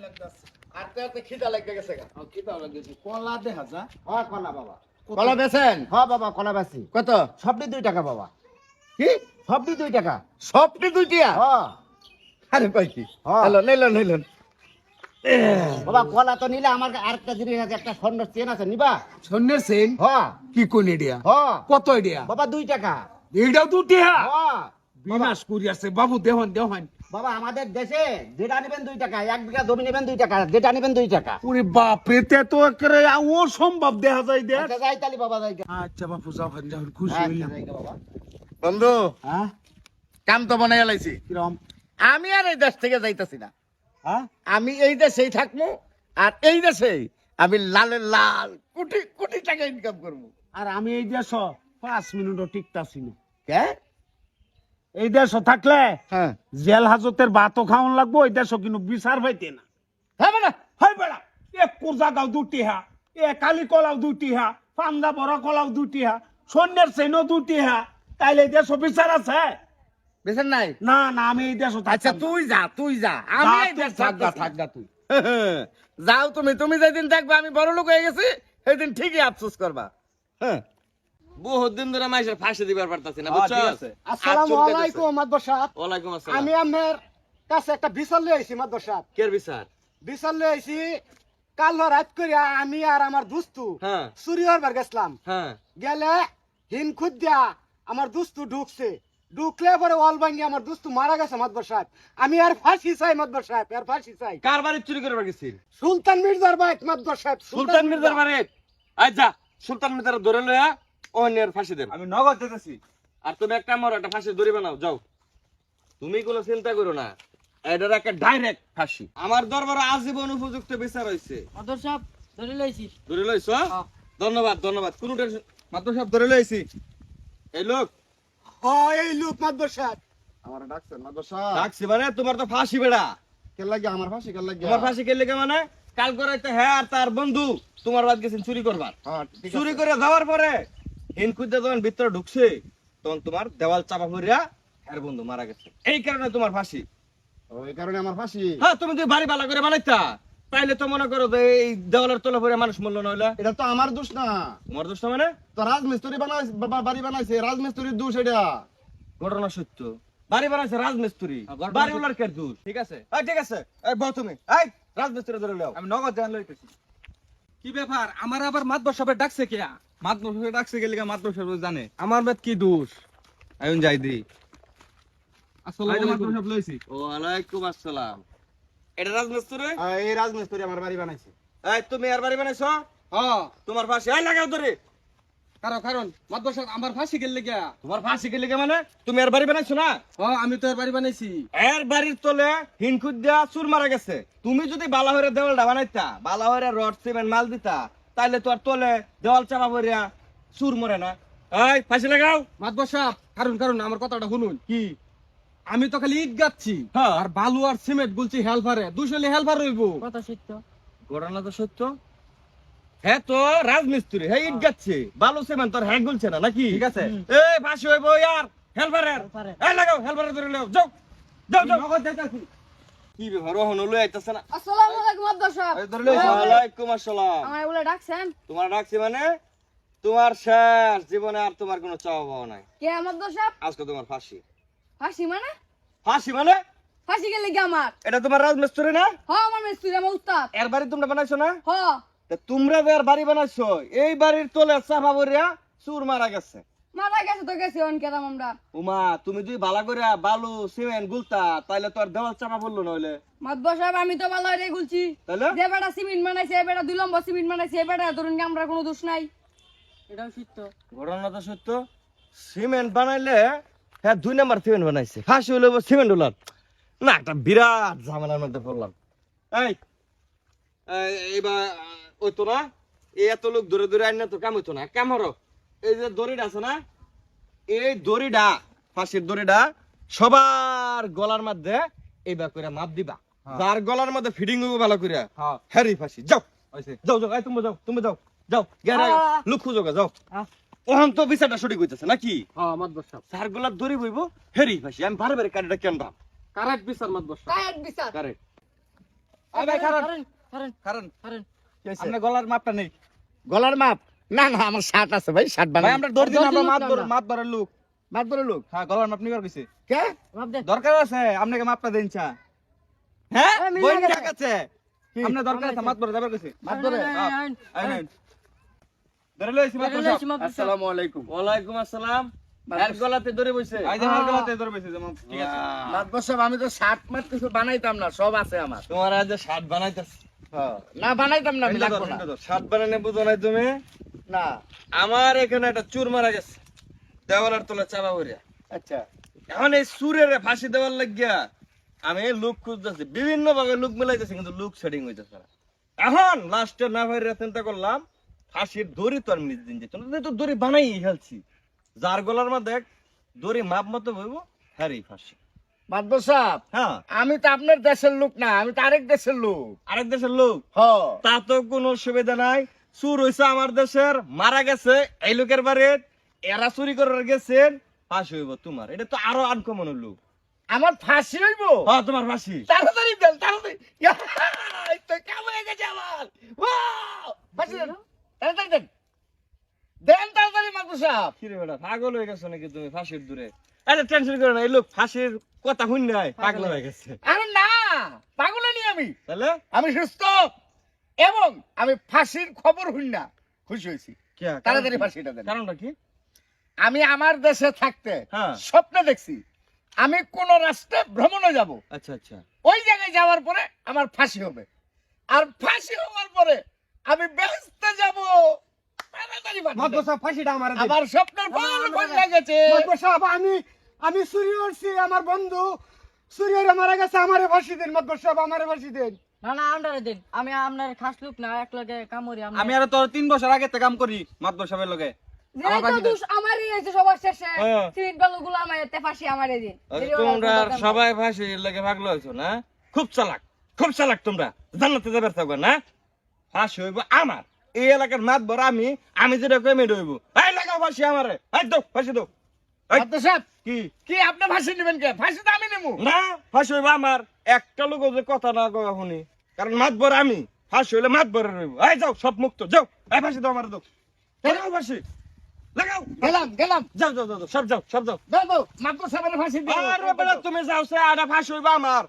আর তো খিদা লাগতে গেছে গা। খিদা লাগছে কলা দেখা যা। হ্যাঁ কলা বাবা। কলা বেচেন? হ্যাঁ বাবা কলা বেচি। কত? সবটি 2 টাকা বাবা। কি? সবটি 2 টাকা। সবটি 2 টাকা? হ্যাঁ। আরে কই কি? হ্যালো নিলন। বাবা কলা তো নিলে আমার আরেকটা জিনিস আছে, একটা স্বর্ণের চেন আছে, নিবা? স্বর্ণের চেন? হ্যাঁ। কি কোন এডিয়া? হ্যাঁ। কত এডিয়া? বাবা 2 টাকা। এইটাও 2 টাকা? হ্যাঁ। বিনাশ করি আছে বাবু, দেহন। বাবা আমাদের দেশে যেটা নেবেন 2 টাকা, 1 বিঘা জমি নেবেন 2 টাকা, যেটা নেবেন 2 টাকা। ওরে বাপ রে, তে তো একেবারে ও সম্ভব দেখা যায় দেখ। আচ্ছা যাই তালি বাবা যাই। আচ্ছা বাপু যাও খুশি হইলাম। বাবা বন্ধু হ্যাঁ কাম তো বানাই লাইছি। কিরম? আমি আর এই দেশ থেকে যাইতাছি না। হ্যাঁ আমি এই দেশেই থাকবো, আর এই দেশেই আমি লালের লাল কোটি কোটি টাকা ইনকাম করবো। আর আমি এই দেশ 5 মিনিটও টিকতাছি না। কে? এই দেশ থাকলে হ্যাঁ জেল হাজতের ভাতও খাওয়ান লাগবো, এই দেশ কিন্তু বিচার পাইতে না। হ্যাঁ বেটা হয় বেড়া, এ কুরজাগাও 2 টাকা, এ কালি কলাও 2 টাকা, পান্দা বড় কলাও 2 টাকা, সৈন্যের চেনও 2 টাকা, তাইলে এই দেশ বিচার আছে? বেছেন নাই? না আমি এই দেশ আচ্ছা তুই যা আমি এই দেশ থাকবা তুই। যাও তুমি যেদিন থাকবা আমি বড় লোক হয়ে গেছি সেদিন ঠিকই আফসোস করবা। হ্যাঁ বহুত দিন ধরে মাইশের ফাঁসি দিবার পারতাছি না, বুঝছো? আসসালামু আলাইকুম মাদবর সাহেব। ওয়ালাইকুম আসসালাম। আমি আপনার কাছে একটা বিচার লই আইছি মাদবর সাহেব। কের বিচার? বিচার লই আইছি, কাল রাত করিয়া আমি আর আমার দুস্তু হ্যাঁ চুরি হবার গেছিলাম। হ্যাঁ গেলে হিন খুদ দিয়া আমার দুস্তু ঢুকছে, ঢুকলে পরে ওয়াল ভাঙ্গি আমার দুস্তু মারা গেছে মাদবর সাহেব। আমি আর ফাঁসি চাই মাদবর সাহেব, আর ফাঁসি চাই। কার বাড়ি চুরি করবার গেছিস? সুলতান মির্জার বাইক মাদবর সাহেব। সুলতান মির্জার বাড়ি? আচ্ছা সুলতান মির্জার ধরে লইয়া ওহনের ফাঁসি দেন। আমি নগদ দিতেছি। আর তুমি একটা আমার একটা ফাঁসি দড়ি বানাও, যাও। তুমি কোনো চিন্তা করো না, এটার একটা ডাইরেক্ট ফাঁসি। আমার দরবারে আজীবন উপযুক্ত বিচার হইছে। মাদর সাহেব ধরে লইছি। ধরে লইছো? ধন্যবাদ কোনো টেনশন। মাত্র সব ধরে লইছি। এই লোক হয় এই লোক মাদবর সাহেব। আমার ডাকছেন মাদ্রাসা ডাকছি মানে তোমার তো ফাঁসি বেড়া। কে লাগে? আমার ফাঁসি কে লাগে? তোমার ফাঁসি কে লেগে মানে কাল করাইতে হ্যাঁ আর তার বন্ধু তোমার বাদ গেছেন চুরি করবার। হ্যাঁ ঠিক আছে। চুরি করে যাওয়ার পরে হিনকুদ্দা যখন ভিতরে ঢুকছে তখন তোমার দেওয়াল চাপা পড়িয়া এর বন্ধু মারা গেছে, এই কারণে তোমার ফাঁসি। ওই কারণে আমার ফাঁসি। হ্যাঁ তুমি যদি বাড়ি বালা করে বানাইতা তাইলে তো মনে করো যে এই দেওয়ালের তলে পড়ে মানুষ মূল্য নইলে এটা তো আমার দোষ না, তোমার দোষ না মানে? তো রাজমিস্ত্রি বানাইছে, বাড়ি বানাইছে রাজমিস্ত্রির দোষ এটা। ঘটনা সত্য, বাড়ি বানাইছে রাজমিস্ত্রি, বাড়ি ওলার কে দূর? ঠিক আছে ঠিক আছে, এই বউ তুমি এই রাজমিস্ত্রি ধরে লও। আমি নগদ জান লইতেছি। কি ব্যাপার, আমার আবার মাদবর সাহেব ডাকছে কে? মাদবর সাহেব ডাকছে গেলে মাদবর সাহেব জানে আমার বেদ কি দোষ। আইন যাই দি। আসসালামু আলাইকুম লইছি। ওয়ালাইকুম আসসালাম। এটা রাজমিস্ত্রি? এই রাজমিস্ত্রি আমার বাড়ি বানাইছে। এই তুমি আর বাড়ি বানাইছো? হ্যাঁ তোমার ফাঁসি এই লাগাও ধরে। কারণ মাদবর সাহেব আমার ফাঁসি গেল লাগা। তোমার ফাঁসি কে লেগে মানে? তুমি আর বাড়ি বানাইছো না? হ্যাঁ আমি তো এর বাড়ি বানাইছি। এর বাড়ির তলে হিনকুদ্দা চুর মারা গেছে। তুমি যদি বালাহরে দেওয়ালটা বানাইতা, বালাহরে রড সিমেন্ট মাল দিতা, তাইলে তো আর তলে দেওয়াল চাপা পড়িয়া চুর মরে না। এই ফাঁসি লাগাও। মাদবর সাহেব কারণ আমার কথাটা শুনুন। কি আমি তো খালি ইট গাচ্ছি আর বালু আর সিমেন্ট বলছি হেলপারে, দুশলে হেলপার রইবো। কথা সত্য। ঘটনা তো সত্য। হ্যাঁ তো রাজমিস্ত্রি, হ্যাঁ ইট গাচ্ছে, বালু সিমেন্ট তোর হ্যাঁ গুলছে না নাকি? ঠিক আছে। এই ফাঁসি হইবো আর হেলপারের। এই লাগাও হেলপারে ধরে লও, যাও যাও। নগদ যাইতাছি। কি ব্যাপার ওহন লই আইতাছ না? আসসালামু আলাইকুম মাদর সাহেব। এই ধরে লইছি। ওয়ালাইকুম আসসালাম। আমায় বলে ডাকছেন? তোমার ডাকছি মানে তোমার শেষ জীবনে আর তোমার কোনো চাওয়া পাওয়া নাই। কে মাদর সাহেব? আজকে তোমার ফাঁসি। ফাঁসি মানে? ফাঁসি মানে ফাঁসি গেলে কি আমার? এটা তোমার রাজমিস্ত্রি না? হ আমার মিস্ত্রি, আমার উস্তাদ। এর বাড়ি তোমরা বানাইছো না? হ তা তোমরা যে আর বাড়ি বানাইছো, এই বাড়ির তলে চাপা পড়িয়া চুর মারা গেছে। মারা গেছে তো গেছে, অন কেদাম আমরা। উমা তুমি যদি বালা করিয়া বালু সিমেন্ট গুলতা তাইলে তো আর দেওয়াল চাপা পড়লো নইলে। মাদর সাহেব আমি তো ভালো হয়ে গুলছি। তাইলে যে বেটা সিমেন্ট বানাইছে, এ বেটা 2 নম্বর সিমেন্ট বানাইছে, এ বেটা ধরুন কি আমরা কোনো দোষ নাই। এটাও সত্য। ঘটনা তো সত্য। সিমেন্ট বানাইলে হ্যাঁ 2 নাম্বার সিমেন্ট বানাইছে, ফাঁসি হইলো সিমেন্ট উলার না, একটা বিরাট ঝামেলার মধ্যে পড়লাম। এই এইবার ওই তো না, এই এত লোক ধরে ধরে আইন না তো কাম হইতো না। কাম হরো, এই যে দড়িটা আছে না, এই দড়িটা ফাঁসির দড়িটা সবার গলার মধ্যে এইবার করে মাপ দিবা। যার গলার মধ্যে ফিটিং হইব ভালো করে হ্যারি ফাঁসি। যাও যাও যাও, এই তুমি যাও গেরে লোক খুঁজো যাও। ওহন তো বিচারটা সঠিক হইতেছে নাকি? হ্যাঁ মাদবর সাহেব যার গলার দড়ি বইব হেরি ফাঁসি। আমি বারে বারে কারিটা কেন দাম কারেক্ট বিচার মাদবর সাহেব। কায়ের বিচার। কারেক্ট। এই ভাই খারান কারণ খারান কারণ কি হইছে? আপনার গলার মাপটা নেই গলার মাপ না না আমার শার্ট আছে ভাই শার্ট ভাই বানাই আমরা দৌড় দিন আমরা দৌড় দিন মাত ধরার লোক মাপ ধরে লোক হ্যাঁ গলার মাপ নিবার কইছে কে ভাব দে দরকার আছে আপনাকে মাপটা দেন চা হ্যাঁ এ, মিলে বই গেছে। ঠিক আছে কি? আপনার দরকার আছে মাত ধরে যাবার কইছে মাপ ধরে আইন ধরে লইছি মাত ধরে আসসালামু আলাইকুম ওয়ালাইকুম আসসালাম এক গলাতে ধরে বইছে আই যে হালকা হাতে ধরে বসে যেমন ঠিক আছে মাতবর সাহেব আমি তো শার্ট মাত কিছু বানাইতাম না সব আছে আমার তোমার আজ শার্ট বানাইতেছ না বানাইতাম না আমি এটা ধর, লাগবো না এটা ধর। শার্ট বানানে বুঝো নাই তুমি না আমার এখানে একটা চুর মারা গেছে দেওয়ালের তলে চাপা পড়িয়া আচ্ছা এখন এই সুরের ফাঁসি দেওয়ার লাগিয়া আমি লুক খুঁজতেছি বিভিন্ন ভাবে লুক মিলাইতেছি কিন্তু লুক সেটিং হইতেছে না এখন লাস্টে না ভাই চিন্তা করলাম ফাঁসির দড়ি তো আমি নিজে দিন যেত না তো দড়ি বানাই ফেলছি যার গলার মধ্যে দড়ি মাপ মতো হইব হ্যারি ফাঁসি মাতবর সাহেব হ্যাঁ আমি তো আপনার দেশের লোক না আমি তো আরেক দেশের লোক আরেক দেশের লোক হ তা তো কোনো সুবিধা নাই চুর হইছে আমার দেশের মারা গেছে এই লোকের বাড়ি এরা চুরি করে গেছেন ফাঁসি হইব তোমার এটা তো আরো আনকমন লোক আমার ফাঁসি হইব হ্যাঁ তোমার ফাঁসি তাড়াতাড়ি দেন তাড়াতাড়ি ইয়া, এই তো কাম হয়ে গেছে আমার ওয়াও ফাঁসি দেন তাড়াতাড়ি দেন দেন তাড়াতাড়ি মাতবর সাহেব কিরে বেটা পাগল হয়ে গেছো নাকি তুমি ফাঁসির দূরে আরে টেনশন করো না এই লোক ফাঁসির কথা শুন নাই পাগল হয়ে গেছে আরে না পাগল নি আমি তাহলে আমি সুস্থ এবং আমি ফাঁসির খবর হই না খুশি হয়েছি কি আর তাড়াতাড়ি ফাঁসিটা দেন কারণটা কি আমি আমার দেশে থাকতে হ্যাঁ। স্বপ্নে দেখছি আমি কোন রাষ্ট্রে ভ্রমণে যাব আচ্ছা আচ্ছা ওই জায়গায় যাওয়ার পরে আমার ফাঁসি হবে আর ফাঁসি হওয়ার পরে আমি বেহেশতে যাব তাড়াতাড়ি ফাঁসি দেন। মাদ্রাসা ফাঁসিটা আমার আমার স্বপ্নের ফল হয়ে গেছে মাতবর সাহেব আমি চুরি করছি আমার বন্ধু চুরি করে মারা গেছে আমারে ফাঁসি দেন মাতবর সাহেব আমারে ফাঁসি দেন না না আন্ডারে দেন আমি আপনার খাস লোক না এক লগে কামড়ি আমি আর তোর 3 বছর আগে থেকে কাম করি মাদ্রাসা সাহেবের লগে আমার যেহেতু ফাঁসি দেন। দোষ আমারই হয়েছে সবার শেষে হ্যাঁ। সিট বালুগুলো আমার এতে ফাঁসি আমারই দিন তোমরা সবাই ফাঁসির লাগে পাগল হয়েছো না খুব চালাক তোমরা জান্নাতে যাবার থাকবে না ফাঁসি হইব আমার এই এলাকার মাত বড় আমি যেটা কই মেড হইব এই লাগাও ফাঁসি আমারে এই দাও ফাঁসি দাও এই, আব্দুল সাহেব কি কি আপনি ফাঁসি নেবেন কে ফাঁসি তো আমি নেবো না ফাঁসি হইব আমার একটা লোক যে কথা না কওয়া শুনি কারণ মাত বড় আমি ফাঁসি হইলে মাত বড় রইব এই যাও সব মুক্ত যাও এই ফাঁসি দাও আমার দাও লাগাও ফাঁসি লাগাও গেলাম যাও সব যাও দাও মাত্র সাহেবের ফাঁসি দিও আরে বেটা তুমি যাও সে আডা ফাঁসি হইব আমার